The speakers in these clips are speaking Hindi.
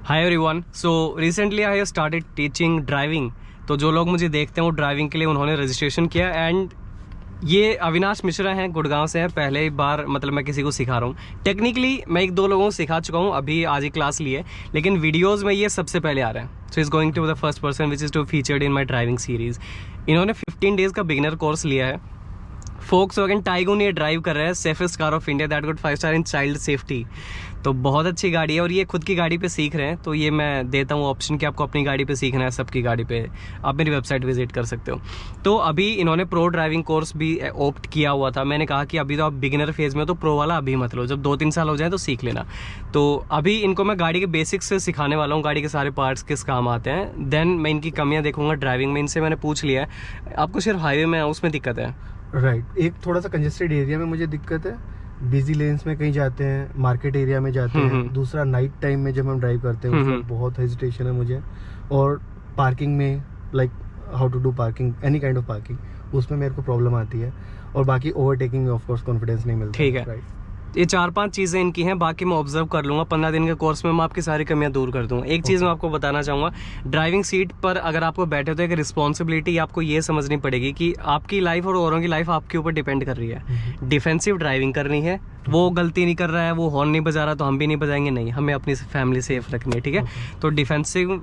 Hi everyone. So recently I have started teaching driving. तो जो लोग मुझे देखते हैं वो ड्राइविंग के लिए उन्होंने रजिस्ट्रेशन किया। एंड ये अविनाश मिश्रा हैं, गुड़गांव से हैं। पहले बार मतलब मैं किसी को सिखा रहा हूँ। टेक्निकली मैं एक दो लोगों को सिखा चुका हूँ, अभी आज ही क्लास ली है, लेकिन वीडियोज़ में ये सबसे पहले आ रहा है। So is going to the first person which is to featured in my driving series. इन्होंने 15 डेज़ का बिगिनर कोर्स लिया है। फोक्सवैगन टाइगून ये ड्राइव कर रहा है, safest car of India, that got 5 star in child safety. तो बहुत अच्छी गाड़ी है और ये खुद की गाड़ी पे सीख रहे हैं। तो ये मैं देता हूँ ऑप्शन कि आपको अपनी गाड़ी पे सीखना है, सबकी गाड़ी पे आप मेरी वेबसाइट विजिट कर सकते हो। तो अभी इन्होंने प्रो ड्राइविंग कोर्स भी ऑप्ट किया हुआ था। मैंने कहा कि अभी तो आप बिगिनर फेज़ में हो तो प्रो वाला अभी मत लो, जब 2-3 साल हो जाए तो सीख लेना। तो अभी इनको मैं गाड़ी के बेसिक्स से सिखाने वाला हूँ, गाड़ी के सारे पार्ट्स किस काम आते हैं। देन मैं इनकी कमियाँ देखूँगा ड्राइविंग में। इनसे मैंने पूछ लिया है आपको सिर्फ हाईवे में उसमें दिक्कत है, राइट। एक थोड़ा सा कंजेस्टेड एरिया में मुझे दिक्कत है, बिजी लेन्स में कहीं जाते हैं, मार्केट एरिया में जाते हैं। दूसरा नाइट टाइम में जब हम ड्राइव करते हैं उसमें बहुत हेजिटेशन है मुझे। और पार्किंग में like how to do parking, any kind of parking, उसमें मेरे को प्रॉब्लम आती है। और बाकी ओवरटेकिंग में ऑफ कोर्स कॉन्फिडेंस नहीं मिलता। ठीक है, राइट। ये 4-5 चीज़ें इनकी हैं, बाकी मैं ऑब्जर्व कर लूँगा। 15 दिन के कोर्स में मैं आपकी सारी कमियां दूर कर दूँगा। एक चीज़ मैं आपको बताना चाहूँगा, ड्राइविंग सीट पर अगर आपको बैठे तो एक रिस्पॉन्सिबिलिटी आपको ये समझनी पड़ेगी कि आपकी लाइफ और औरों की लाइफ आपके ऊपर डिपेंड कर रही है। डिफेंसिव ड्राइविंग करनी है, वो गलती नहीं कर रहा है, वो हॉर्न नहीं बजा रहा तो हम भी नहीं बजाएंगे, नहीं, हमें अपनी फैमिली सेफ रखनी है। ठीक है, तो डिफेंसिव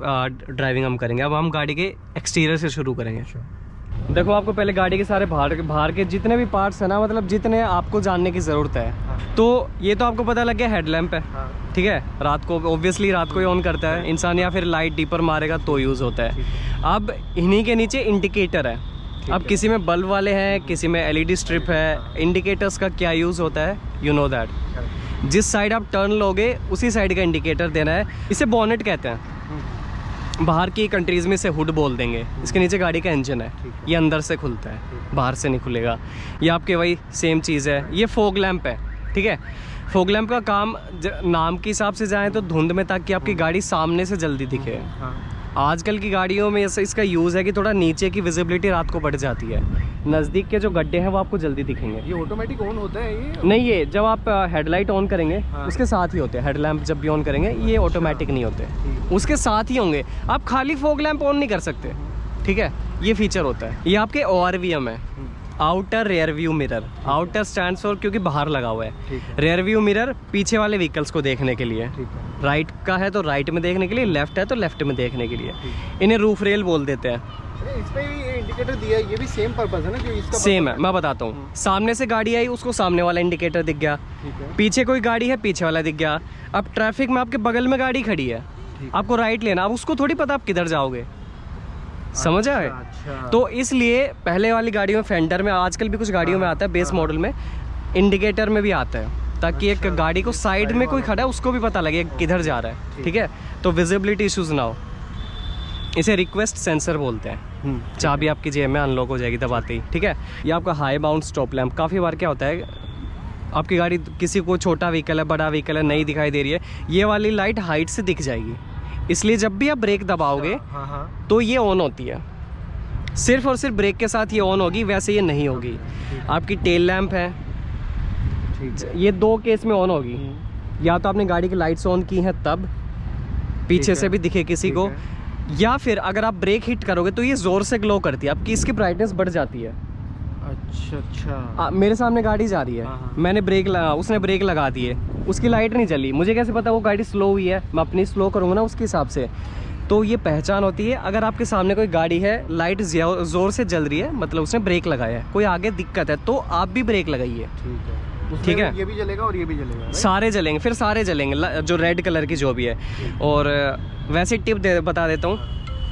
ड्राइविंग हम करेंगे। अब हम गाड़ी के एक्सटीरियर से शुरू करेंगे। देखो, आपको पहले गाड़ी के सारे बाहर के जितने भी पार्ट्स हैं ना, मतलब जितने आपको जानने की ज़रूरत है। तो ये तो आपको पता लग गया हेडलैम्प है। ठीक है, रात को ऑब्वियसली रात को ही ऑन करता है इंसान, या फिर लाइट डीपर मारेगा तो यूज़ होता है। अब इन्हीं के नीचे इंडिकेटर है। अब किसी में बल्ब वाले हैं, किसी में LED स्ट्रिप है। इंडिकेटर्स का क्या यूज़ होता है, यू नो दैट। जिस साइड आप टर्न लोगे उसी साइड का इंडिकेटर देना है। इसे बॉनेट कहते हैं, बाहर की कंट्रीज़ में इसे हुड बोल देंगे। इसके नीचे गाड़ी का इंजन है, ये अंदर से खुलता है, बाहर से नहीं खुलेगा। ये आपके वही सेम चीज़ है। ये फॉग लैंप है। ठीक है, फॉग लैंप का काम नाम के हिसाब से जाएं तो धुंध में, ताकि आपकी गाड़ी सामने से जल्दी दिखे। आजकल की गाड़ियों में ऐसा इसका यूज़ है कि थोड़ा नीचे की विजिबिलिटी रात को बढ़ जाती है, नज़दीक के जो गड्ढे हैं वो आपको जल्दी दिखेंगे। ये ऑटोमेटिक ऑन होता है ये? नहीं, ये जब आप हेडलाइट ऑन करेंगे उसके साथ ही होते हैं। हेडलैम्प जब भी ऑन करेंगे ये ऑटोमेटिक नहीं होते, उसके साथ ही होंगे। आप खाली फॉग लैंप ऑन नहीं कर सकते। ठीक है, ये फीचर होता है। ये आपके ORVM है, outer rear view mirror. Outer stands for क्योंकि बाहर लगा हुआ है। रेयर व्यू मिरर पीछे वाले व्हीकल्स को देखने के लिए। राइट का है तो राइट में देखने के लिए, लेफ्ट है तो लेफ्ट में देखने के लिए। इन्हें रूफ रेल बोल देते हैं। इसमें भी ये इंडिकेटर दिया है, ये भी सेम पर्पस है ना? जो इसका सेम है, मैं बताता हूँ। सामने से गाड़ी आई, उसको सामने वाला इंडिकेटर दिख गया। पीछे कोई गाड़ी है, पीछे वाला दिख गया। अब ट्रैफिक में आपके बगल में गाड़ी खड़ी है, आपको राइट लेना, अब उसको थोड़ी पता आप किधर जाओगे, समझ आए? तो इसलिए पहले वाली गाड़ियों में, फेंडर में, आजकल भी कुछ गाड़ियों में आता है, बेस मॉडल में इंडिकेटर में भी आता है, ताकि एक गाड़ी को साइड में कोई खड़ा है उसको भी पता लगे किधर जा रहा है। ठीक है, तो विजिबिलिटी इश्यूज ना हो। इसे रिक्वेस्ट सेंसर बोलते हैं। चाबी आपकी जेब में अनलॉक हो जाएगी दबाते ही। ठीक है, ये आपका हाई बाउंड स्टॉप लैंप। काफ़ी बार क्या होता है, आपकी गाड़ी किसी को छोटा व्हीकल है, बड़ा व्हीकल है, नहीं दिखाई दे रही है, ये वाली लाइट हाइट से दिख जाएगी, इसलिए जब भी आप ब्रेक दबाओगे तो ये ऑन होती है। सिर्फ और सिर्फ ब्रेक के साथ ये ऑन होगी, वैसे ये नहीं होगी। आपकी टेल लैंप है, ये 2 केस में ऑन होगी। या तो आपने गाड़ी की लाइट्स ऑन की हैं तब पीछे से भी दिखे किसी को, या फिर अगर आप ब्रेक हिट करोगे तो ये ज़ोर से ग्लो करती है, आपकी इसकी ब्राइटनेस बढ़ जाती है। अच्छा, मेरे सामने गाड़ी जा रही है, मैंने उसने ब्रेक लगा दी है, उसकी लाइट नहीं जली, मुझे कैसे पता वो गाड़ी स्लो हुई है? मैं अपनी स्लो करूँगा ना उसके हिसाब से। तो ये पहचान होती है। अगर आपके सामने कोई गाड़ी है, लाइट ज़ोर से जल रही है, मतलब उसने ब्रेक लगाया है, कोई आगे दिक्कत है तो आप भी ब्रेक लगाइए। ठीक है, ये भी जलेगा और ये भी जलेगा, सारे जलेंगे, फिर सारे जलेंगे, जो रेड कलर की जो भी है। और वैसे टिप बता देता हूँ,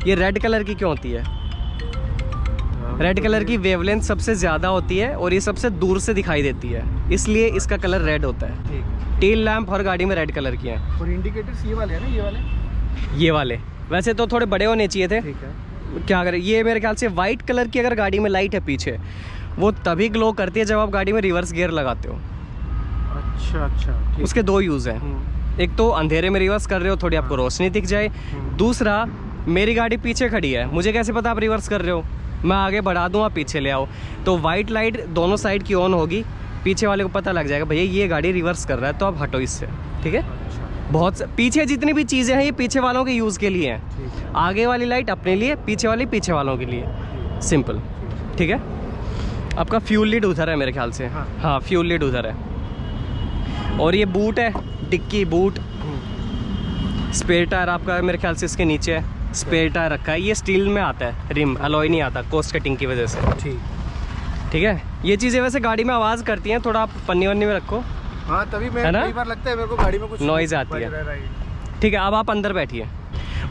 ये रेड कलर की क्यों होती है? रेड कलर की वेवलेंथ सबसे ज़्यादा होती है और ये सबसे दूर से दिखाई देती है, इसलिए इसका कलर रेड होता है। टेल लैंप हर गाड़ी में रेड कलर की हैं। और इंडिकेटर्स ये वाले हैं ना? ये वाले वैसे तो थोड़े बड़े होने चाहिए थे। ठीक है, क्या करें, ये मेरे ख्याल से वाइट कलर की अगर गाड़ी में लाइट है पीछे, वो तभी ग्लो करती है जब आप गाड़ी में रिवर्स गियर लगाते हो। अच्छा, उसके 2 यूज़ हैं। एक तो अंधेरे में रिवर्स कर रहे हो, थोड़ी आपको रोशनी दिख जाए। दूसरा, मेरी गाड़ी पीछे खड़ी है, मुझे कैसे पता आप रिवर्स कर रहे हो? मैं आगे बढ़ा दूँ, आप पीछे ले आओ, तो वाइट लाइट दोनों साइड की ऑन होगी, पीछे वाले को पता लग जाएगा भैया ये गाड़ी रिवर्स कर रहा है, तो आप हटो इससे। ठीक है, बहुत पीछे जितनी भी चीज़ें हैं ये पीछे वालों के यूज़ के लिए हैं। आगे वाली लाइट अपने लिए, पीछे वाली पीछे वालों के लिए, सिंपल। ठीक है, आपका फ्यूल लीड उधर है मेरे ख्याल से। हाँ फ्यूल लीड उधर है। और ये बूट है, डिक्की बूट। स्पेयर टायर आपका मेरे ख्याल से इसके नीचे है, स्पेयर टायर रखा है। ये स्टील में आता है, रिम अलॉय नहीं आता कॉस्ट कटिंग की वजह से। ठीक है, ये चीज़ें वैसे गाड़ी में आवाज़ करती हैं, थोड़ा आप पन्नी वन्नी में रखो। हाँ तभी मैं कई बार लगता है मेरे को गाड़ी में कुछ नॉइज़ आती है। ठीक है, अब आप अंदर बैठिए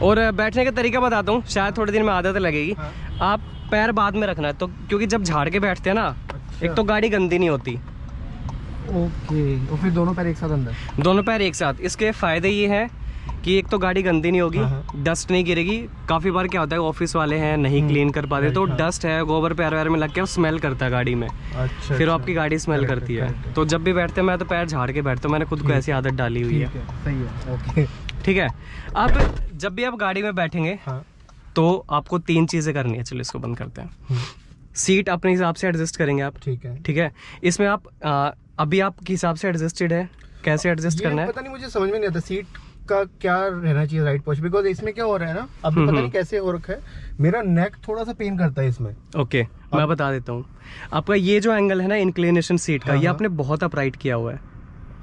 और बैठने का तरीका बताता हूँ, शायद थोड़े दिन में आदत लगेगी। आप पैर बाद में रखना है तो, क्योंकि जब झाड़ के बैठते हैं ना, एक तो गाड़ी गंदी नहीं होती। ओके, और फिर दोनों पैर एक साथ अंदर? दोनों पैर एक साथ। इसके फ़ायदे ये हैं कि एक तो गाड़ी गंदी नहीं होगी, डस्ट नहीं गिरेगी। काफ़ी बार क्या होता है ऑफिस वाले हैं नहीं क्लीन कर पाते, तो डस्ट है गोबर पैर वैर में लग के स्मेल करता है गाड़ी में। अच्छा, फिर आपकी गाड़ी स्मेल करती है। तो जब भी बैठते हैं मैं तो पैर झाड़ के बैठता हूँ, मैंने खुद को ऐसी आदत डाली हुई है। सही है, ओके। ठीक है, अब जब भी आप गाड़ी में बैठेंगे तो आपको 3 चीज़ें करनी है। चलो इसको बंद करते हैं। सीट अपने हिसाब से एडजस्ट करेंगे आप। ठीक है, इसमें आप अभी आपके हिसाब से एडजस्टेड है, कैसे एडजस्ट करना है पता नहीं, मुझे समझ में नहीं आता सीट का क्या रहना चाहिए राइट पोस्ट। बिकॉज इसमें क्या हो रहा है ना, अभी पता नहीं कैसे हो रखा है, मेरा नेक थोड़ा सा पेन करता है इसमें। ओके, मैं बता देता हूँ। आपका ये जो एंगल है ना इंक्लिनेशन सीट का, ये आपने बहुत अपराइट किया हुआ है।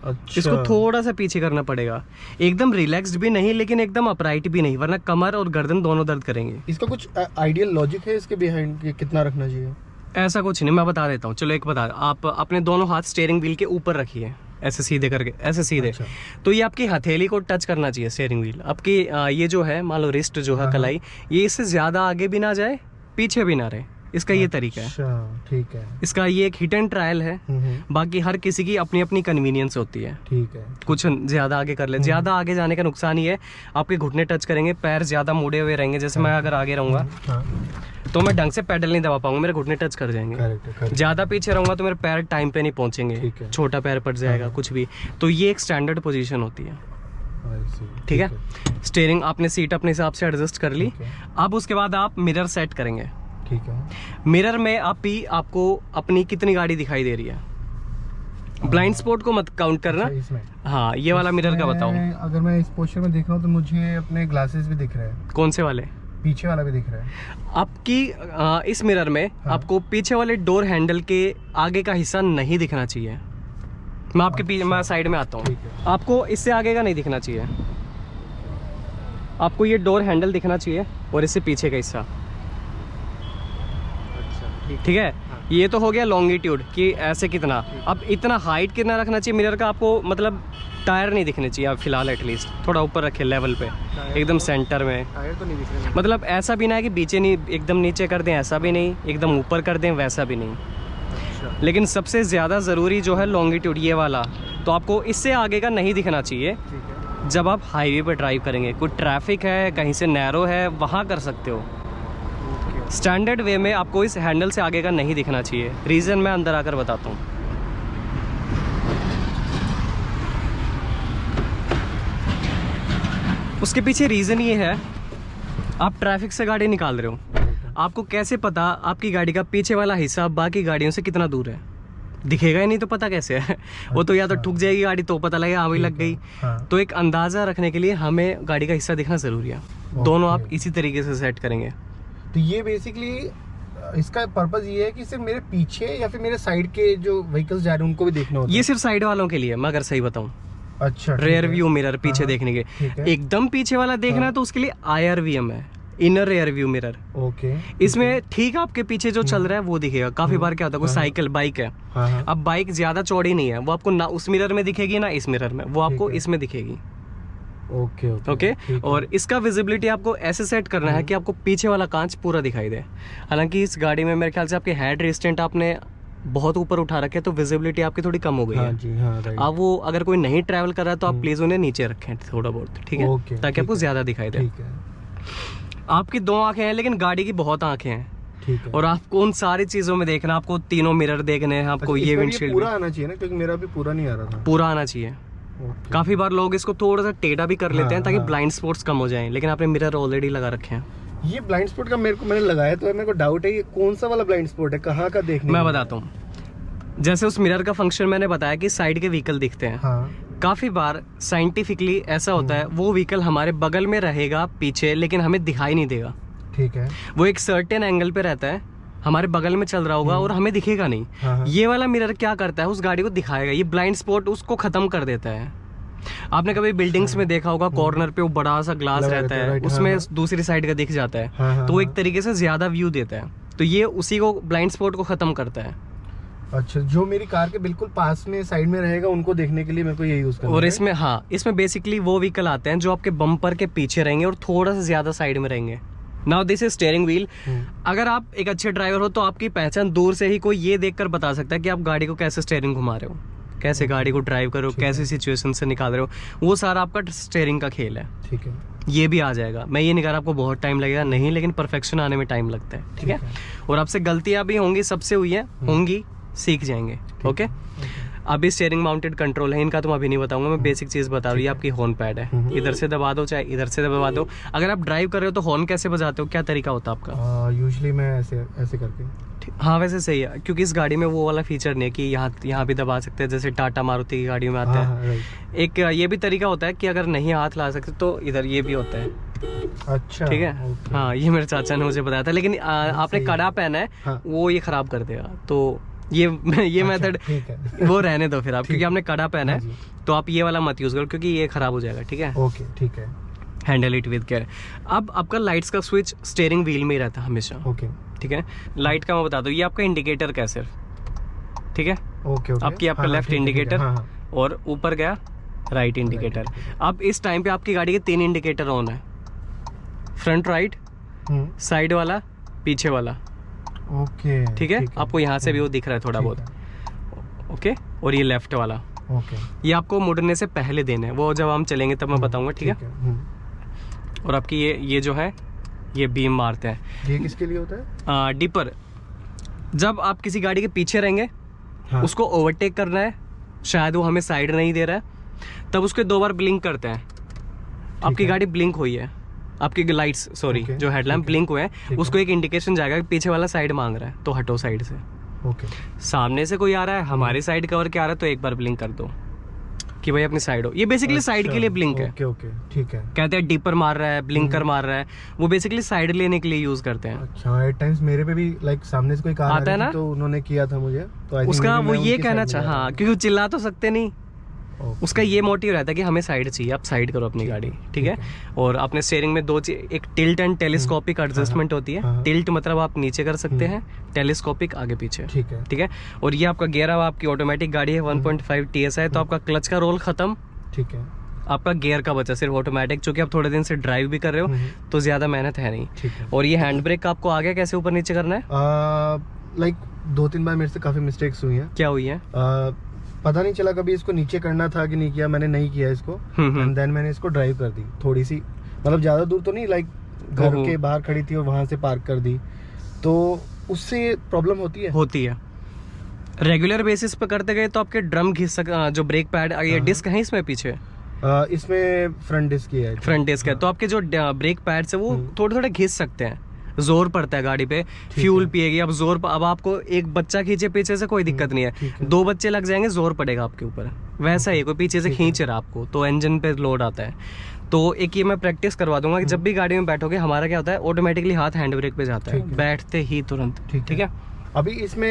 अच्छा। इसको थोड़ा सा पीछे करना पड़ेगा, एकदम रिलैक्स्ड भी नहीं लेकिन एकदम अपराइट भी नहीं, वरना कमर और गर्दन दोनों दर्द करेंगे। इसका कुछ आइडियल लॉजिक है इसके बिहाइंड, कितना रखना चाहिए? ऐसा कुछ नहीं, मैं बता देता हूँ। चलो एक बता, आप अपने दोनों हाथ स्टीयरिंग व्हील के ऊपर रखिए, ऐसे सीधे करके, ऐसे सीधे। अच्छा। तो ये आपकी हथेली को टच करना चाहिए स्टीयरिंग व्हील। आपकी ये जो है मान लो रिस्ट जो है कलाई, ये इससे ज़्यादा आगे भी ना जाए पीछे भी ना रहे, इसका ये तरीका है। ठीक है, इसका ये एक हिट एंड ट्रायल है। बाकी हर किसी की अपनी अपनी कन्वीनियंस होती है। ठीक है, कुछ ज़्यादा आगे कर ले, ज़्यादा आगे जाने का नुकसान ये है आपके घुटने टच करेंगे, पैर ज़्यादा मुड़े हुए रहेंगे। जैसे मैं अगर आगे रहूँगा तो मैं ढंग से पैडल नहीं दबा पाऊंगा, मेरे घुटने टच कर जाएंगे। ज़्यादा पीछे रहूँगा तो मेरे पैर टाइम पे नहीं पहुँचेंगे, छोटा पैर पड़ जाएगा कुछ भी। तो ये एक स्टैंडर्ड पोजीशन होती है। ठीक है, स्टीयरिंग आपने सीट अपने हिसाब से एडजस्ट कर ली। अब उसके बाद आप मिरर सेट करेंगे। ठीक है, मिरर में आपको अपनी कितनी गाड़ी दिखाई दे रही है। ब्लाइंड स्पॉट को मत काउंट करना। हाँ, ये वाला मिरर का बताओ। अगर मैं इस पोस्टर में देख रहा हूँ तो मुझे अपने ग्लासेस भी दिख रहे हैं। कौन से वाले? पीछे वाला भी दिख रहा है आपकी। इस मिरर में आपको पीछे वाले डोर हैंडल के आगे का हिस्सा नहीं दिखना चाहिए। मैं आपके पीछे, मैं साइड में आता हूँ। आपको इससे आगे का नहीं दिखना चाहिए, आपको ये डोर हैंडल दिखना चाहिए और इससे पीछे का हिस्सा। ठीक है, ये तो हो गया लॉन्गिट्यूड कि ऐसे कितना। अब इतना हाइट कितना रखना चाहिए मिरर का आपको, मतलब टायर नहीं दिखने चाहिए आप फिलहाल, एटलीस्ट थोड़ा ऊपर रखे लेवल पे, एकदम सेंटर में। टायर तो नहीं दिख रहे, मतलब ऐसा भी ना है कि पीछे नहीं एकदम नीचे कर दें, ऐसा भी नहीं एकदम ऊपर कर दें, वैसा भी नहीं। अच्छा। लेकिन सबसे ज़्यादा ज़रूरी जो है लॉन्गिट्यूड, ये वाला, तो आपको इससे आगे का नहीं दिखना चाहिए। जब आप हाईवे पर ड्राइव करेंगे, कोई ट्रैफिक है, कहीं से नैरो है, वहाँ कर सकते हो। स्टैंडर्ड वे में आपको इस हैंडल से आगे का नहीं दिखना चाहिए। रीज़न मैं अंदर आकर बताता हूँ। उसके पीछे रीज़न ये है, आप ट्रैफिक से गाड़ी निकाल रहे हो, आपको कैसे पता आपकी गाड़ी का पीछे वाला हिस्सा बाकी गाड़ियों से कितना दूर है? दिखेगा ही नहीं तो पता कैसे है? वो तो या तो ठुक जाएगी गाड़ी तो पता लगेगा हाँ भाई लग गई। तो एक अंदाज़ा रखने के लिए हमें गाड़ी का हिस्सा दिखना ज़रूरी है। दोनों आप इसी तरीके से सेट करेंगे। तो ये बेसिकली इसका पर्पस ये है कि सिर्फ मेरे पीछे या फिर मेरे साइड के जो व्हीकल्स जा रहे हैं उनको भी देखना होता है? ये सिर्फ साइड वालों के लिए, मैं अगर सही बताऊं। अच्छा, रेयर व्यू मिरर पीछे देखने के, एकदम पीछे वाला देखना है तो उसके लिए IRVM है, inner rear view mirror. Okay, इसमें ठीक आपके पीछे जो चल रहा है वो दिखेगा। काफी बार क्या होता है, कोई साइकिल बाइक है, अब बाइक ज्यादा चौड़ी नहीं है, वो आपको ना उस मिरर में दिखेगी ना इस मिरर में, वो आपको इसमें दिखेगी। ओके। और इसका विजिबिलिटी आपको ऐसे सेट करना है कि आपको पीछे वाला कांच पूरा दिखाई दे। हालांकि इस गाड़ी में मेरे ख्याल से आपके हेड रेस्टेंट आपने बहुत ऊपर उठा रखे तो विजिबिलिटी आपकी थोड़ी कम हो गई है। अब वो अगर कोई नहीं ट्रैवल कर रहा है तो आप प्लीज उन्हें नीचे रखें थोड़ा बहुत, ठीक है, ताकि आपको ज्यादा दिखाई दे। आपकी 2 आंखें हैं लेकिन गाड़ी की बहुत आंखें हैं, और आपको उन सारी चीजों में देखना, आपको तीनों मिरर देखने हैं, आपको ये विंडशील्ड पूरा आना चाहिए ना, क्योंकि मेरा भी पूरा नहीं आ रहा था। पूरा आना चाहिए। काफी बार लोग इसको थोड़ा सा टेढ़ा भी कर लेते हैं ताकि ब्लाइंड स्पॉट्स कम हो जाएं, लेकिन आपने मिरर ऑलरेडी लगा रखे हैं। ये ब्लाइंड स्पॉट का मैंने लगाया तो मेरे को डाउट है ये कौन सा वाला ब्लाइंड स्पॉट है, कहाँ का देखने? मैं बताता हूँ। जैसे उस मिरर का फंक्शन मैंने बताया कि साइड के व्हीकल दिखते हैं, काफ़ी बार साइंटिफिकली ऐसा होता है, वो व्हीकल हमारे बगल में रहेगा पीछे, लेकिन हमें दिखाई नहीं देगा। ठीक है। वो एक सर्टेन एंगल पे रहता है, हमारे बगल में चल रहा होगा और हमें दिखेगा नहीं। हाँ। ये वाला मिरर क्या करता है, उस गाड़ी को दिखाएगा, ये ब्लाइंड स्पॉट उसको खत्म कर देता है। आपने कभी बिल्डिंग्स में देखा होगा, कॉर्नर पे वो बड़ा सा ग्लास रहता है, उसमें दूसरी साइड का दिख जाता है, तो वो एक तरीके से ज्यादा व्यू देता है, तो ये उसी को ब्लाइंड स्पॉट को खत्म करता है। अच्छा, जो मेरी कार के बिल्कुल पास में साइड में रहेगा उनको देखने के लिए मेरे को ये यूज करना है। और इसमें इसमें बेसिकली वो व्हीकल आते हैं जो आपके बम्पर के पीछे रहेंगे और थोड़ा सा ज्यादा साइड में रहेंगे। Now this is steering wheel. अगर आप एक अच्छे ड्राइवर हो तो आपकी पहचान दूर से ही कोई ये देखकर बता सकता है कि आप गाड़ी को कैसे स्टीयरिंग घुमा रहे हो, कैसे गाड़ी को ड्राइव करो, कैसे सिचुएशन से निकाल रहे हो, वो सारा आपका स्टीयरिंग का खेल है। ठीक है। ये भी आ जाएगा। मैं ये नहीं कह रहा आपको बहुत टाइम लगेगा, नहीं, लेकिन परफेक्शन आने में टाइम लगता है। ठीक है। और आपसे गलतियां भी होंगी, सबसे हुई है, होंगी, सीख जाएंगे। ओके। अभी स्टीयरिंग माउंटेड कंट्रोल है, इनका तो मैं अभी नहीं बताऊंगा, मैं बेसिक चीज बता रही हूँ। आपकी हॉर्न पैड है, इधर से दबा दो चाहे इधर से दबा दो। अगर आप ड्राइव कर रहे हो तो हॉर्न कैसे बजाते हो, क्या तरीका होता है आपका? यूजुअली मैं ऐसे करके। हाँ, वैसे सही है, क्योंकि इस गाड़ी में वो वाला फीचर नहीं है कि यहाँ भी दबा सकते हैं, जैसे टाटा मारुति की गाड़ियों में आता है। एक ये भी तरीका होता है कि अगर नहीं हाथ ला सकते तो इधर ये भी होता है। अच्छा, ठीक है। हाँ, ये मेरे चाचा ने मुझे बताया था, लेकिन आपने कड़ा पहना है, वो ये खराब कर देगा, तो ये मेथड वो रहने दो फिर आप, क्योंकि आपने कड़ा पहना है, तो आप ये वाला मत यूज करो क्योंकि ये खराब हो जाएगा। ठीक है। ओके, ठीक है। Handle it with care. अब आपका लाइट्स का स्विच स्टीयरिंग व्हील में ही रहता है हमेशा। ओके, ठीक है। लाइट का मैं बता दूं, ये आपका इंडिकेटर का सिर्फ, ठीक है। ओके, आपकी आपका लेफ्ट इंडिकेटर और ऊपर गया राइट इंडिकेटर। अब इस टाइम पे आपकी गाड़ी के 3 इंडिकेटर ऑन है, फ्रंट राइट, साइड वाला, पीछे वाला। ओके, ठीक है। आपको यहाँ से भी वो दिख रहा है थोड़ा बहुत। ओके। और ये लेफ्ट वाला, ओके, ये आपको मुड़ने से पहले देना है, वो जब हम चलेंगे तब मैं बताऊंगा। ठीक है। और आपकी ये जो है, ये बीम मारते हैं। ये किसके लिए होता है? डिपर। जब आप किसी गाड़ी के पीछे रहेंगे, उसको ओवरटेक करना है, शायद वो हमें साइड नहीं दे रहा है, तब उसके 2 बार ब्लिंक करते हैं। आपकी गाड़ी ब्लिंक हुई है, आपकी लाइट्स जो हेडलैम्प ब्लिंक हुए हैं, उसको एक इंडिकेशन जाएगा कि पीछे वाला साइड मांग रहा है, तो हटो साइड से। ओके। सामने से कोई आ रहा है, हमारी साइड कवर के आ रहा है, तो एक बार ब्लिंक कर दो कि भाई अपनी साइड हो। ये बेसिकली साइड के लिए ब्लिंक है। ओके, ठीक है। कहते हैं डीपर मार रहा है, ब्लिंकर मार रहा है, वो बेसिकली साइड लेने के लिए यूज करते हैं। अच्छा, एट टाइम्स मेरे पे भी सामने से कोई कार आता है ना, तो उन्होंने किया था मुझे, तो उसका वो ये कहना चाह, हाँ, क्योंकि चिल्ला तो सकते नहीं, उसका ये मोटिव रहता है कि हमें साइड चाहिए, आप साइड करो अपनी गाड़ी। ठीक है। और अपने स्टीयरिंग में 2 चीज, एक टिल्ट एंड टेलीस्कोपिक एडजस्टमेंट होती है। टिल्ट मतलब आप नीचे कर सकते हैं, टेलीस्कोपिक आगे पीछे। ठीक है। ठीक है। और ये आपका गियर, अब आपकी ऑटोमेटिक गाड़ी है, 1.5 TSI, तो आपका क्लच का रोल खत्म। ठीक है। आपका गियर का बचा सिर्फ ऑटोमेटिक, क्योंकि आप थोड़े दिन से ड्राइव भी कर रहे हो, तो ज्यादा मेहनत है नहीं। ठीक है। और ये हैंड ब्रेक का आपको आगे कैसे ऊपर नीचे करना है? 2-3 बार मेरे से काफी मिस्टेक्स हुई हैं। क्या हुई है? पता नहीं चला कभी इसको नीचे करना था कि नहीं किया, मैंने नहीं किया इसको, एंड देन मैंने इसको ड्राइव कर दी थोड़ी सी, मतलब ज्यादा दूर तो नहीं, घर के बाहर खड़ी थी और वहां से पार्क कर दी, तो उससे प्रॉब्लम होती है। रेगुलर बेसिस पे करते गए तो आपके ड्रम घिस जो ब्रेक पैड, ये डिस्क है इसमें पीछे, इसमें फ्रंट डिस्क ही है। फ्रंट डिस्क है, तो आपके जो ब्रेक पैड्स है वो थोड़े थोड़े घिस सकते हैं, जोर पड़ता है गाड़ी पे, फ्यूल पिएगी। अब जोर, अब आपको एक बच्चा खींचे पीछे से कोई दिक्कत नहीं है, 2 बच्चे लग जाएंगे, जोर पड़ेगा आपके ऊपर। वैसा ही कोई पीछे से खींच रहा आपको, तो इंजन पे लोड आता है। तो एक ये मैं प्रैक्टिस करवा दूंगा कि जब भी गाड़ी में बैठोगे, हमारा क्या होता है, ऑटोमेटिकली हाथ हैंड ब्रेक पे जाता है बैठते ही तुरंत। ठीक है। अभी इसमें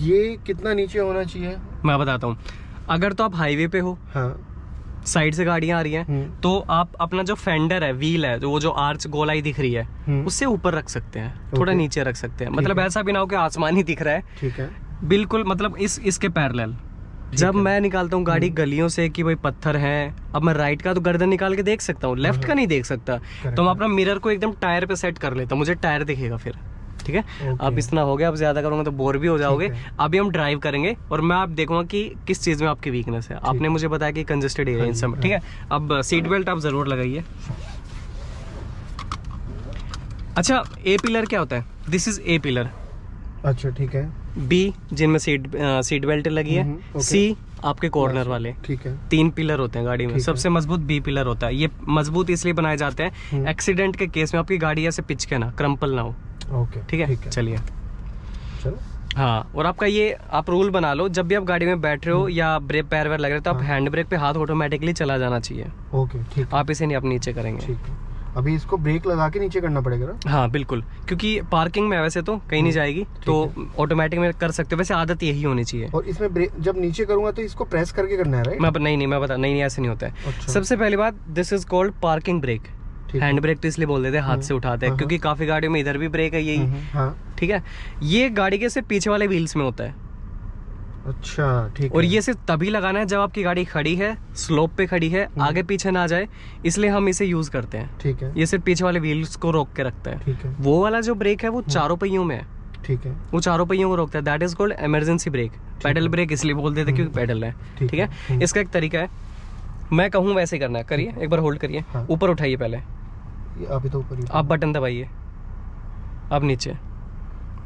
ये कितना नीचे होना चाहिए? मैं बताता हूँ। अगर तो आप हाईवे पे हो, साइड से गाड़ियां आ रही हैं, तो आप अपना जो फेंडर है, व्हील है, वो जो आर्च गोलाई दिख रही है, उससे ऊपर रख सकते हैं, थोड़ा नीचे रख सकते हैं। मतलब ऐसा भी ना हो कि आसमान ही दिख रहा है। ठीक है। बिल्कुल, मतलब इसके पैरेलल। जब मैं निकालता हूँ गाड़ी गलियों से कि भाई पत्थर हैं, अब मैं राइट का तो गर्दन निकाल के देख सकता हूँ, लेफ्ट का नहीं देख सकता, तो मैं अपना मिरर को एकदम टायर पे सेट कर लेता हूँ, मुझे टायर दिखेगा फिर। ठीक है। अब इतना हो गया, अब ज्यादा करूंगा तो बोर भी हो जाओगे। अभी हम ड्राइव करेंगे और मैं आप देखूंगा कि किस चीज में आपकी वीकनेस है। आपने मुझे बताया कि कंजेस्टेड एरिया इन सब। ठीक है। अब सीट बेल्ट आप जरूर लगाइए। अच्छा, ए पिलर क्या होता है? This is a pillar. अच्छा, ठीक है। बी जिनमें सीट बेल्ट लगी है। सी आपके कॉर्नर वाले। ठीक है। 3 पिलर होते हैं गाड़ी में, सबसे मजबूत बी पिलर होता है। ये मजबूत इसलिए बनाए जाते हैं, एक्सीडेंट के केस में आपकी गाड़ी ऐसे पिच के ना क्रम्पल ना हो। ओके, ठीक है। चलिए, चलो। हाँ, और आपका ये आप रूल बना लो, जब भी आप गाड़ी में बैठ रहे हो या ब्रेक पैर वैर लग रहे हो तो आप हैंड ब्रेक पे हाथ ऑटोमेटिकली चला जाना चाहिए। ओके ठीक, आप इसे नहीं आप नीचे करेंगे। ठीक है। अभी इसको ब्रेक लगा के नीचे करना पड़ेगा ना? हाँ बिल्कुल, क्योंकि पार्किंग में वैसे तो कहीं नहीं जाएगी, तो ऑटोमेटिक में कर सकते हो, वैसे आदत यही होनी चाहिए। और इसमें ब्रेक जब नीचे करूंगा तो इसको प्रेस करके करना है, राइट? मैं बता नहीं ऐसे नहीं होता है। अच्छा। सबसे पहली बात, this is called parking brake. Hand brake तो इसलिए बोल देते हैं हाथ से उठाते हैं, क्योंकि काफी गाड़ियों में इधर भी ब्रेक है यही। हाँ। ठीक है, ये गाड़ी के सिर्फ पीछे वाले व्हील्स में होता है। अच्छा ठीक और है। ये सिर्फ तभी लगाना है जब आपकी गाड़ी खड़ी है, स्लोप पे खड़ी है, आगे पीछे ना जाए, इसलिए हम इसे यूज करते हैं। ठीक है, ये सिर्फ पीछे वाले व्हील्स को रोक के रखता है। ठीक है, वो वाला जो ब्रेक है वो चारों पहियों में है, ठीक है, वो चारों पहियों को रोकता है। That is called emergency brake. Pedal brake इसलिए बोल देते क्योंकि पेडल है। ठीक ठीक है, इसका एक तरीका है, मैं कहूँ वैसे करना है, करिए एक बार होल्ड करिए, हाँ। ऊपर उठाइए पहले, ये अभी तो ऊपर ही। आप बटन दबाइए, अब नीचे।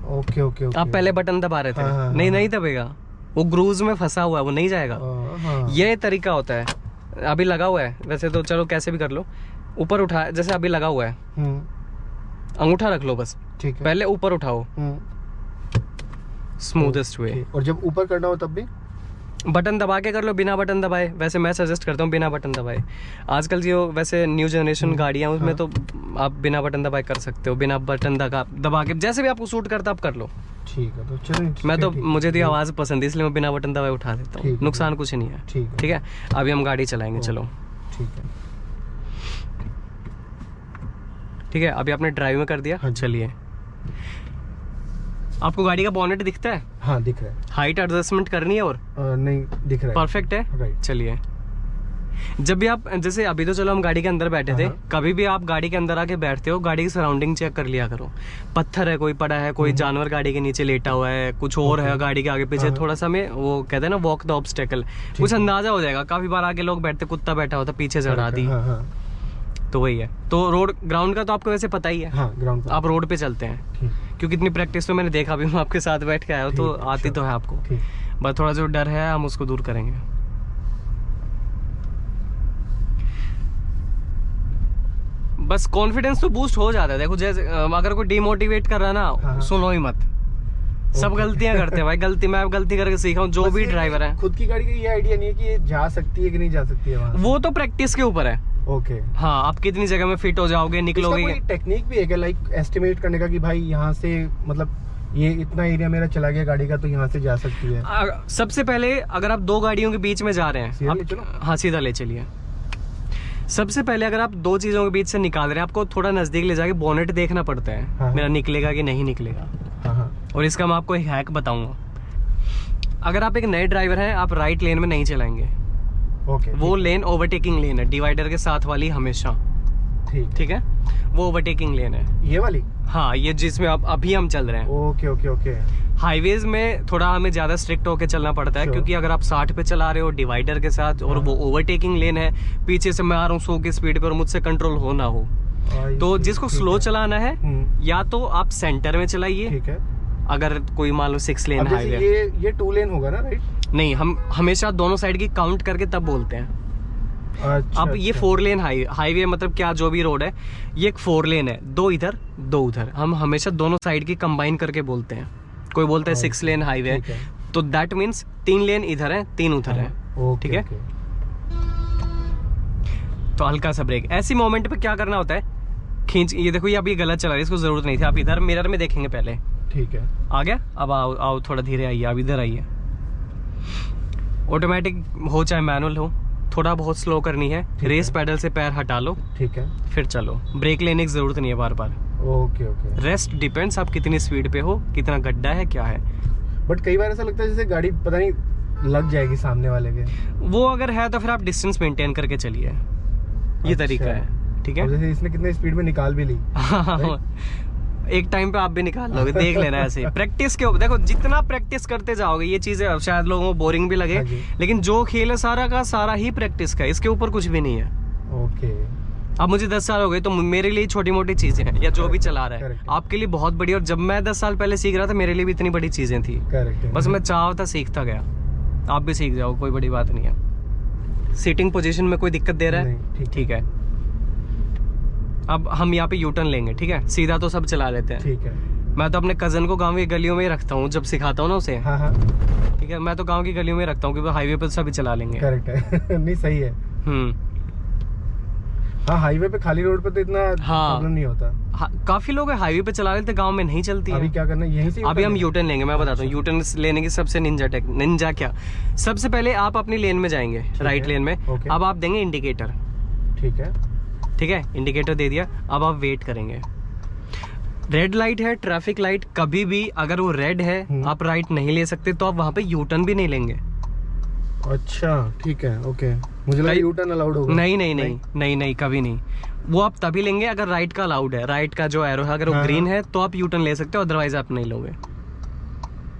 Okay okay okay. आप पहले बटन दबा रहे थे, हाँ, हाँ, नहीं हाँ। नहीं दबेगा, वो ग्रूव में फंसा हुआ है, वो नहीं जाएगा। हाँ। ये तरीका होता है। अभी लगा हुआ है वैसे तो, चलो कैसे भी कर लो, ऊपर उठा, जैसे अभी लगा हुआ है, अंगूठा रख लो बस, ठीक है। पहले ऊपर उठाओ, स्मूथेस्ट वे। और जब ऊपर करना हो तब भी बटन दबा के कर लो, बिना बटन दबाए। वैसे मैं सजेस्ट करता हूँ बिना बटन दबाए। आजकल जो वैसे न्यू जनरेशन गाड़ियाँ उसमें तो आप बिना बटन दबाए कर सकते हो, बिना बटन दबा के, जैसे भी आपको सूट करता आप कर लो। ठीक है, तो चलिए। मैं तो मुझे तो आवाज़ पसंद है इसलिए मैं बिना बटन दबाए उठा देता हूँ, नुकसान कुछ नहीं है। ठीक है, अभी हम गाड़ी चलाएंगे, चलो। ठीक है, ठीक है, अभी आपने ड्राइव में कर दिया, चलिए। आपको गाड़ी का बॉनेट दिखता है? हाँ दिख रहा है। हाइट एडजस्टमेंट करनी है और नहीं दिख रहा है, परफेक्ट है, राइट। चलिए। जब भी आप, जैसे अभी तो चलो हम गाड़ी के अंदर बैठे थे, कभी भी आप गाड़ी के अंदर आके बैठते हो, गाड़ी की सराउंडिंग चेक कर लिया करो। पत्थर है कोई पड़ा है, कोई जानवर गाड़ी के नीचे लेटा हुआ है, कुछ और है गाड़ी के आगे पीछे, थोड़ा सा में वो कहते हैं ना वॉक द ऑब्स्टेकल, कुछ अंदाजा हो जाएगा। काफी बार आके लोग बैठते, कुत्ता बैठा होता पीछे चढ़ा दी, तो वही है। तो रोड ग्राउंड का तो आपको वैसे पता ही है, हाँ, ग्राउंड पर आप रोड पे चलते हैं, क्योंकि इतनी प्रैक्टिस तो मैंने देखा भी, मैं आपके साथ बैठ के आया हूँ तो आती तो है आपको। बस थोड़ा जो डर है हम उसको दूर करेंगे। बस कॉन्फिडेंस तो बूस्ट हो जाता है। देखो जैसे अगर कोई डिमोटिवेट कर रहा है ना, सुनो ही मत, सब गलतियां करते हैं भाई, मैं गलती करके सीखा हूँ, जो भी ड्राइवर है। खुद की गाड़ी का ये आइडिया नहीं है कि ये जा सकती है कि नहीं जा सकती है वहाँ। वो तो प्रैक्टिस के ऊपर है। ओके। हाँ, आप कितनी जगह में फिट हो जाओगे, निकलोगे। कोई टेक्निक भी है क्या, लाइक एस्टिमेट करने का कि भाई यहाँ से मतलब ये इतना एरिया मेरा चला गया गाड़ी का तो यहाँ से जा सकती है? सबसे पहले अगर आप दो गाड़ियों के बीच में जा रहे हैं, हाँ सीधा ले चलिए। सबसे पहले अगर आप दो चीजों के बीच से निकाल रहे हैं, आपको थोड़ा नजदीक ले जाके बोनेट देखना पड़ता है। हाँ। मेरा निकलेगा कि नहीं निकलेगा। हाँ। और इसका मैं आपको एक हैक बताऊंगा। अगर आप एक नए ड्राइवर हैं, आप राइट लेन में नहीं चलाएंगे। ओके। वो लेन ओवरटेकिंग लेन है, डिवाइडर के साथ वाली हमेशा। ठीक है, वो ओवरटेकिंग लेन है, ये वाली। हाँ, ये जिसमें अभी हम चल रहे हैं। Okay okay okay. हाईवेज में थोड़ा हमें ज्यादा स्ट्रिक्ट होकर चलना पड़ता है, क्योंकि अगर आप 60 पे चला रहे हो डिवाइडर के साथ, और वो ओवरटेकिंग लेन है, पीछे से मैं आ रहा हूँ 100 की स्पीड पे और मुझसे कंट्रोल हो ना हो, तो जिसको स्लो चलाना है या तो आप सेंटर में चलाइए। ठीक है। अगर कोई मान लो 6 लेन हाईवे, ये 2 लेन होगा ना, राइट? नहीं, हम हमेशा दोनों साइड की काउंट करके तब बोलते हैं। अच्छा, अब ये 4 लेन हाईवे मतलब क्या, जो भी रोड है ये एक 4 लेन है, 2 इधर 2 उधर। हम हमेशा दोनों साइड की कंबाइन करके बोलते हैं। कोई बोलता है 6 लेन हाईवे है, तो दैट मीन्स 3 लेन इधर है, 3 उधर है। ठीक है, तो हल्का सा ब्रेक। ऐसी मोमेंट पे क्या करना होता है, खींच, ये देखो ये अभी गलत चला रही है, इसको जरूरत नहीं थी। आप इधर मिरर में देखेंगे पहले। ठीक है, आ गया, अब आओ थोड़ा धीरे आइए, अब इधर आइए। ऑटोमेटिक हो चाहे मैनुअल हो, थोड़ा बहुत स्लो करनी है, रेस पैडल से पैर हटा लो। ठीक है, फिर चलो। ब्रेक लेने की जरूरत नहीं है बार बार। Okay okay. रेस्ट डिपेंड्स आप कितनी स्पीड पे हो, कितना गड्ढा है, क्या है। बट कई बार ऐसा लगता है जैसे गाड़ी पता नहीं लग जाएगी सामने वाले के। वो अगर है तो फिर आप डिस्टेंस मेंटेन करके चलिए, ये तरीका है। ठीक है, जैसे इसने कितने स्पीड में निकाल भी ली। एक टाइम पे आप भी निकाल लोगे, देख लेना ऐसे। प्रैक्टिस के ऊपर देखो, जितना प्रैक्टिस करते जाओगे ये चीजें, शायद लोगों को बोरिंग भी लगे, लेकिन जो खेल है सारा का सारा ही प्रैक्टिस का, इसके ऊपर कुछ भी नहीं है। ओके। अब मुझे 10 साल हो गए, तो मेरे लिए छोटी मोटी चीजें हैं, या जो भी चला रहा है आपके लिए बहुत बड़ी। और जब मैं 10 साल पहले सीख रहा था, मेरे लिए भी इतनी बड़ी चीजें थी। बस मैं चाहता सीखता गया। आप भी सीख जाओ, कोई बड़ी बात नहीं है। सीटिंग पोजीशन में कोई दिक्कत दे रहा है? ठीक है। अब हम यहाँ पे यू टर्न लेंगे, ठीक है, सीधा तो सब चला लेते हैं। ठीक है। मैं तो अपने कजन को गांव की गलियों में ही रखता हूँ जब सिखाता हूँ ना उसे। हाँ हाँ ठीक है, मैं तो गांव की गलियों में रखता हूँ क्योंकि हाईवे पर सभी चला लेंगे। करेक्ट है। नहीं सही है। हाँ हाईवे पे खाली रोड पे तो इतना प्रॉब्लम नहीं होता। काफी लोग हाईवे पे चला लेते, गांव में नहीं चलती है। अभी क्या करना है, यहीं से अभी हम यूटर्न लेंगे, मैं बताता हूँ। यूटर्न लेने की सबसे निंजा क्या, सबसे पहले आप अपनी लेन में जाएंगे, राइट लेन में। अब आप देंगे इंडिकेटर। ठीक है, ठीक है, इंडिकेटर दे दिया। अब आप वेट करेंगे। रेड लाइट है, ट्रैफिक लाइट, कभी भी अगर वो रेड है आप राइट नहीं ले सकते, तो आप वहां पे यूटर्न भी नहीं लेंगे। अच्छा ठीक है, ओके। मुझे लगा यूटर्न अलाउड होगा। नहीं नहीं नहीं नहीं नहीं, कभी नहीं। वो आप तभी लेंगे अगर राइट का अलाउड है, राइट का जो एरो है अगर वो ग्रीन है तो आप यूटर्न ले सकते हो, अदरवाइज आप नहीं लोगे।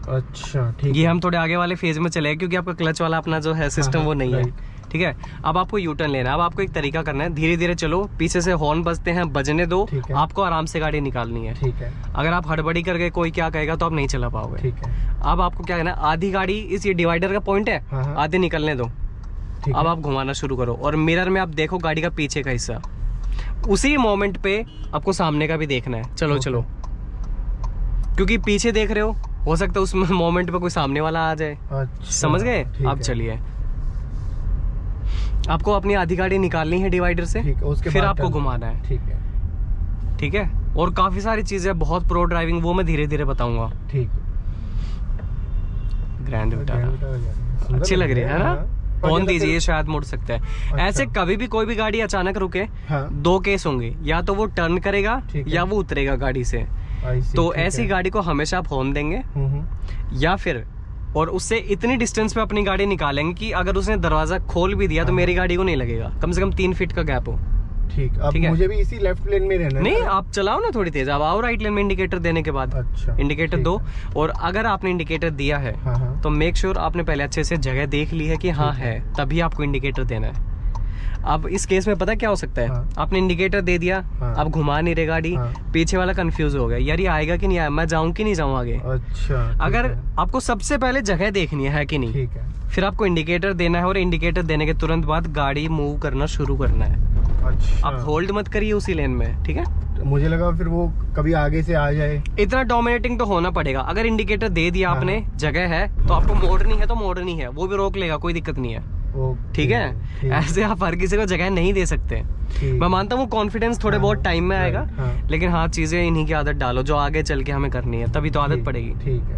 अच्छा ठीक ये हम थोड़े आगे वाले फेज में चले क्योंकि आपका क्लच वाला अपना जो है सिस्टम वो नहीं है। ठीक है, अब आपको यूटर्न लेना है। अब आपको एक तरीका करना है, धीरे धीरे चलो, पीछे से हॉर्न बजते हैं, बजने दो, आपको आराम से गाड़ी निकालनी है। ठीक है, अगर आप हड़बड़ी करके कोई क्या कहेगा तो आप नहीं चला पाओगे। ठीक है। अब आपको क्या करना है, आधी गाड़ी इस ये डिवाइडर का पॉइंट है, आधे निकलने दो। अब आप घुमाना शुरू करो और मिरर में आप देखो गाड़ी का पीछे का हिस्सा। उसी मोमेंट पे आपको सामने का भी देखना है। चलो चलो, क्योंकि पीछे देख रहे हो सकता है उस मोमेंट पे कोई सामने वाला आ जाए। अच्छा, समझ गए? अब चलिए, आपको अपनी आधी गाड़ी निकालनी है डिवाइडर से, फिर आपको घुमाना है। ठीक है, ठीक है। और काफी सारी चीजें, बहुत प्रो ड्राइविंग, वो मैं धीरे धीरे बताऊंगा। ठीक। ग्रैंड विटारा अच्छी लग रही है ना? कौन दीजिए, शायद मुड़ सकता है। अच्छा। ऐसे कभी भी कोई भी गाड़ी अचानक रुके, दो केस होंगे, या तो वो टर्न करेगा या वो उतरेगा गाड़ी से। तो ऐसी गाड़ी को हमेशा आप हॉर्न देंगे, या फिर और उससे इतनी डिस्टेंस पे अपनी गाड़ी निकालेंगे कि अगर उसने दरवाजा खोल भी दिया तो मेरी गाड़ी को नहीं लगेगा, कम से कम 3 फीट का गैप हो। ठीक, अब मुझे भी इसी लेफ्ट लेन में रहना है। नहीं, आप चलाओ ना थोड़ी तेज, आप आओ राइट लेन में इंडिकेटर देने के बाद। अच्छा, इंडिकेटर दो। और अगर आपने इंडिकेटर दिया है तो मेक श्योर आपने पहले अच्छे से जगह देख ली है कि हाँ है, तभी आपको इंडिकेटर देना है। अब इस केस में पता क्या हो सकता है, आपने इंडिकेटर दे दिया, अब घुमा नहीं रहे गाड़ी, पीछे वाला कंफ्यूज हो गया, यार ये आएगा कि नहीं आएगा, मैं जाऊं कि नहीं जाऊं आगे। अच्छा, अगर आपको सबसे पहले जगह देखनी है कि नहीं, ठीक है, फिर आपको इंडिकेटर देना है और इंडिकेटर देने के तुरंत बाद गाड़ी मूव करना शुरू करना है। अच्छा, आप होल्ड मत करिए उसी लेन में, ठीक है। मुझे लगा फिर वो कभी आगे से आ जाए। इतना डोमिनेटिंग तो होना पड़ेगा। अगर इंडिकेटर दे दिया आपने, जगह है, तो आपको मोड़नी है तो मोड़नी है, वो भी रोक लेगा, कोई दिक्कत नहीं है। ठीक है, ऐसे आप हर किसी को जगह नहीं दे सकते। मैं मानता हूँ कॉन्फिडेंस थोड़े बहुत टाइम में आएगा, लेकिन हाँ, चीजें इन्हीं की आदत डालो जो आगे चल के हमें करनी है, तभी तो आदत पड़ेगी। ठीक है।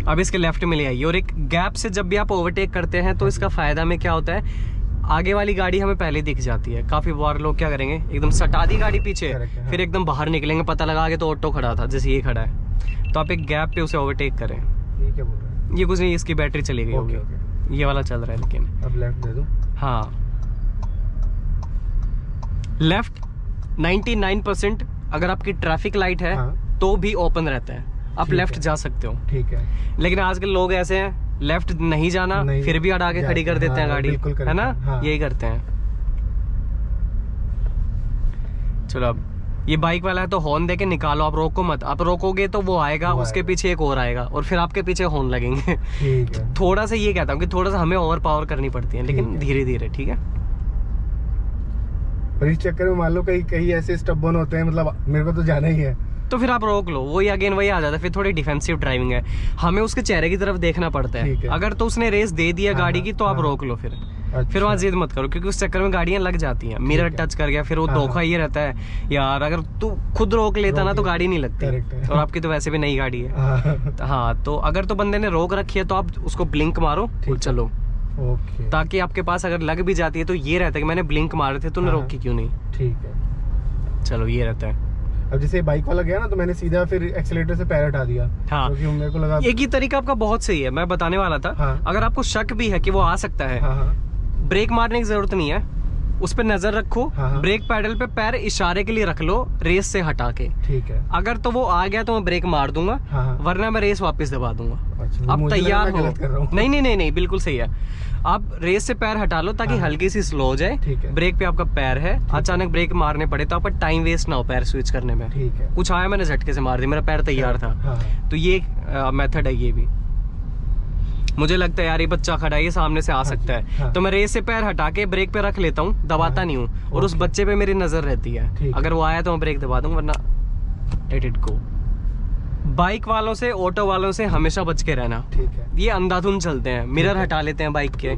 अब इसके लेफ्ट में ले आइए, और एक गैप से जब भी आप ओवरटेक करते हैं तो इसका फायदा में क्या होता है, आगे वाली गाड़ी हमें पहले दिख जाती है। काफी बार लोग क्या करेंगे, एकदम सटा दी गाड़ी पीछे, फिर एकदम बाहर निकलेंगे, पता लगा आगे तो ऑटो खड़ा था, जैसे ये खड़ा है, तो आप एक गैप पे उसे ओवरटेक करें। ये कुछ नहीं, इसकी बैटरी चली गई होगी, ये वाला चल रहा है। लेकिन अब लेफ्ट दे दो। हाँ, लेफ्ट 99% अगर आपकी ट्रैफिक लाइट है तो भी ओपन रहता है, आप लेफ्ट जा सकते हो। ठीक है, लेकिन आजकल लोग ऐसे हैं, लेफ्ट नहीं जाना, फिर भी अड़ा के खड़ी कर देते हैं गाड़ी, है ना? यही करते हैं। चलो, अब ये बाइक वाला है तो हॉर्न देके निकालो, आप रोको मत। आप रोकोगे तो वो आएगा, उसके पीछे एक और आएगा, और फिर आपके पीछे हॉर्न लगेंगे। तो थोड़ा सा ये कहता हूँ कि थोड़ा सा हमें ओवर पावर करनी पड़ती है, लेकिन धीरे धीरे। ठीक है, पर इस चक्कर में मान लो कहीं ऐसे स्टबर्न होते हैं, मतलब मेरे को तो जाना ही है, तो फिर आप रोक लो, वही अगेन वही आ जाता है। फिर थोड़ी डिफेंसिव ड्राइविंग है, हमें उसके चेहरे की तरफ देखना पड़ता है। अगर तो उसने रेस दे दिया गाड़ी की तो आप रोक लो, फिर वहाँ जिद मत करो, क्योंकि उस चक्कर में गाड़ियां लग जाती हैं। मिरर टच कर गया, फिर वो धोखा ये रहता है यार, अगर तू खुद रोक लेता ना तो गाड़ी नहीं लगती, और आपकी तो वैसे भी नई गाड़ी है। हाँ, तो अगर तो बंदे ने रोक रखी है तो आप उसको ब्लिंक मारो और चलो, ताकि आपके पास अगर लग भी जाती है तो ये रहता है कि मैंने ब्लिंक मारे थे, तूने रोकी क्यों नहीं। ठीक है, चलो, ये रहता है। अब जैसे बाइक वाला गया ना तो मैंने सीधा फिर एक्सीलेटर से पैर हटा दिया। हाँ, क्योंकि मेरे को लगा एक ही तरीका आपका बहुत सही है, मैं बताने वाला था। हाँ, अगर आपको शक भी है कि वो आ सकता है, ब्रेक मारने की जरूरत नहीं है, उस पर नजर रखो, ब्रेक पैडल पे पैर इशारे के लिए रख लो, रेस से हटा के। ठीक है, अगर तो वो आ गया तो मैं ब्रेक मार दूंगा, वरना मैं रेस वापस दबा दूंगा। अच्छा, आप तैयार हो? नहीं नहीं नहीं नहीं, बिल्कुल सही है। आप रेस से पैर हटा लो ताकि हल्की सी स्लो हो जाए। ब्रेक पे आपका पैर है, अचानक ब्रेक मारने पड़े तो आपका टाइम वेस्ट ना हो पैर स्विच करने में। ठीक है, कुछ आया मैंने झटके से मार दिया, मेरा पैर तैयार था। तो ये मेथड है, ये भी मुझे लगता है यार ये बच्चा खड़ा है, ये सामने से आ सकता है, तो मैं रेस से पैर हटा के ब्रेक पे रख लेता हूँ, दबाता नहीं हूँ, और उस बच्चे पे मेरी नजर रहती है। अगर वो आया तो मैं ब्रेक दबा दूंगा, वरना लेट इट गो। बाइक वालों से, ऑटो वालों से हमेशा बच के रहना। ठीक है। ये अंधाधुंध चलते हैं, मिरर हटा लेते हैं बाइक के।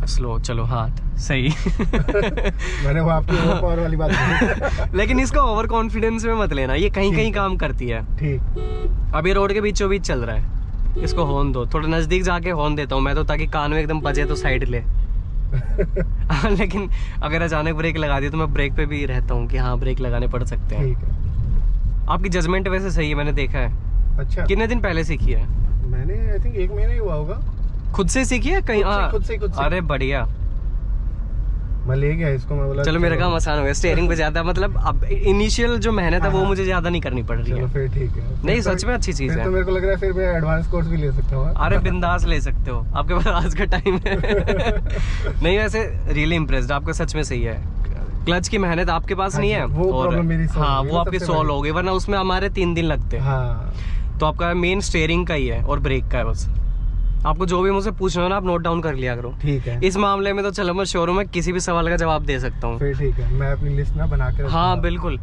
स्लो चलो, हाथ सही। मैंने वो आपकी ओवर पावर वाली बात की। लेकिन इसको ओवर कॉन्फिडेंस में मत लेना, ये कहीं कहीं काम करती है। ठीक। अब ये रोड के बीचों बीच चल रहा है, इसको हॉर्न दो। थोड़ा नजदीक जाके हॉर्न देता हूँ मैं तो, ताकि कान में एकदम बजे तो साइड ले। लेकिन अगर अचानक ब्रेक लगा दी तो मैं ब्रेक पे भी रहता हूँ कि हाँ ब्रेक लगाने पड़ सकते हैं। ठीक है। आपकी जजमेंट वैसे सही है, मैंने देखा है। अच्छा। कितने दिन पहले सीखी है? मैंने आई थिंक 1 महीना ही हुआ होगा। खुद से सीखी है कहीं? खुद से। अरे बढ़िया। मैं ले गया इसको, मैं बोला चलो मेरा काम आसान हो गया। स्टीयरिंग पे ज्यादा मतलब अब इनिशियल जो मेहनत है वो मुझे ज्यादा नहीं करनी पड़ रही चलो है। फिर ठीक है। नहीं फिर सच में अच्छी चीज फिर है। तो मेरे को लग रहा है फिर मैं एडवांस कोर्स भी ले सकता हूँ। अरे बिंदास ले सकते हो, आपके पास आज का टाइम है। नहीं वैसे रियली इम्प्रेस्ड, आपको सच में सही है। क्लच की मेहनत आपके पास नहीं है, वो और प्रॉब्लम मेरी solve हाँ हो गई, वो आपकी सबसे सॉल्व बड़ी। हो गई, वरना उसमें हमारे 3 दिन लगते हैं। हाँ। तो आपका मेन स्टीयरिंग का ही है और ब्रेक का है बस। आपको जो भी मुझसे पूछना हो ना, आप नोट डाउन कर लिया करो। ठीक है। इस मामले में तो चलो मैं शोरूम में किसी भी सवाल का जवाब दे सकता हूँ। फिर ठीक है, मैं अपनी लिस्ट ना बना के हाँ बिल्कुल।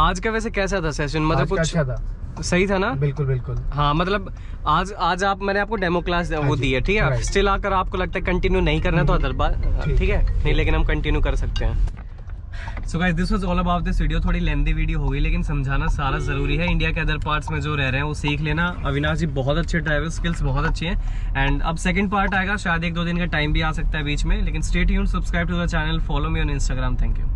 आज का वैसे कैसा था सेशन? मतलब कुछ अच्छा था। सही था ना? बिल्कुल बिल्कुल। हाँ मतलब आज आप, मैंने आपको डेमो क्लास वो जी, दी है, ठीक है। right। स्टिल आकर आपको लगता है कंटिन्यू नहीं करना तो अदर बात, ठीक है। नहीं लेकिन हम कंटिन्यू कर सकते हैं। So guys this was all about this video. थोड़ी लेंथी वीडियो हो गई, लेकिन समझाना सारा जरूरी है। इंडिया के अदर पार्ट्स में जो रह रहे हैं वो सीख लेना। अविनाश जी बहुत अच्छे ड्राइवर, स्किल्स बहुत अच्छी हैं। एंड अब सेकंड पार्ट आएगा, शायद 1-2 दिन का टाइम भी आ सकता है बीच में। लेकिन stay tuned, subscribe to the channel, follow me on Instagram. Thank you.